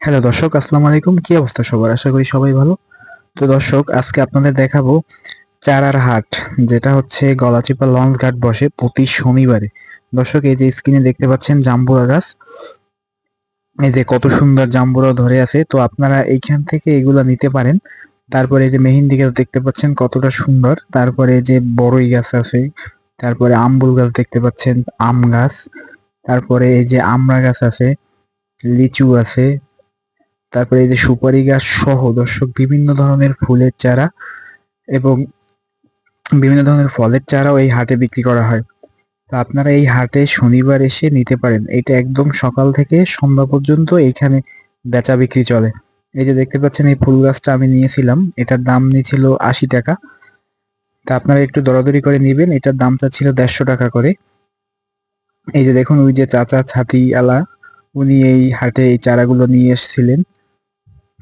Hello দর্শক, আসসালামু আলাইকুম। কি অবস্থা সবার? আশা করি সবাই ভালো। তো দর্শক, আজকে আপনাদের দেখাবো চারার হাট, যেটা হচ্ছে গলাচিপা লঞ্চ ঘাট বসে প্রতি শনিবারে। দর্শক, এই যে স্ক্রিনে দেখতে পাচ্ছেন জাম্বুরা গাছ, এই যে কত সুন্দর জাম্বুরা ধরে আছে। তো আপনারা এইখান থেকে এগুলা নিতে পারেন। তারপরে এই যে মেহেন্দি গাছ দেখতে পাচ্ছেন কতটা সুন্দর। তারপরে যে বড়ই গাছ আছে, তারপরে আম্বুল গাছ দেখতে পাচ্ছেন, আম গাছ, তারপরে এই যে আমড়া গাছ আছে, লিচু আছে, তারপরে এই যে সুপারি গাছ সহ দর্শক বিভিন্ন ধরনের ফুলের চারা এবং বিভিন্ন ধরনের ফলের চারাও এই হাটে বিক্রি করা হয়। তো আপনারা এই হাটে শনিবার এসে নিতে পারেন। এটা একদম সকাল থেকে সন্ধ্যা পর্যন্ত এইখানে বেচা বিক্রি চলে। এই যে দেখতে পাচ্ছেন এই ফুল গাছটা আমি নিয়েছিলাম, এটার দাম নিয়েছিল ৮০ টাকা। তা আপনারা একটু দরাদরি করে নিবেন, এটার দামটা ছিল ১৫০ টাকা করে। এই যে দেখুন, ওই যে চাচা ছাতি আলা, উনি এই হাটে এই চারাগুলো নিয়ে এসেছিলেন।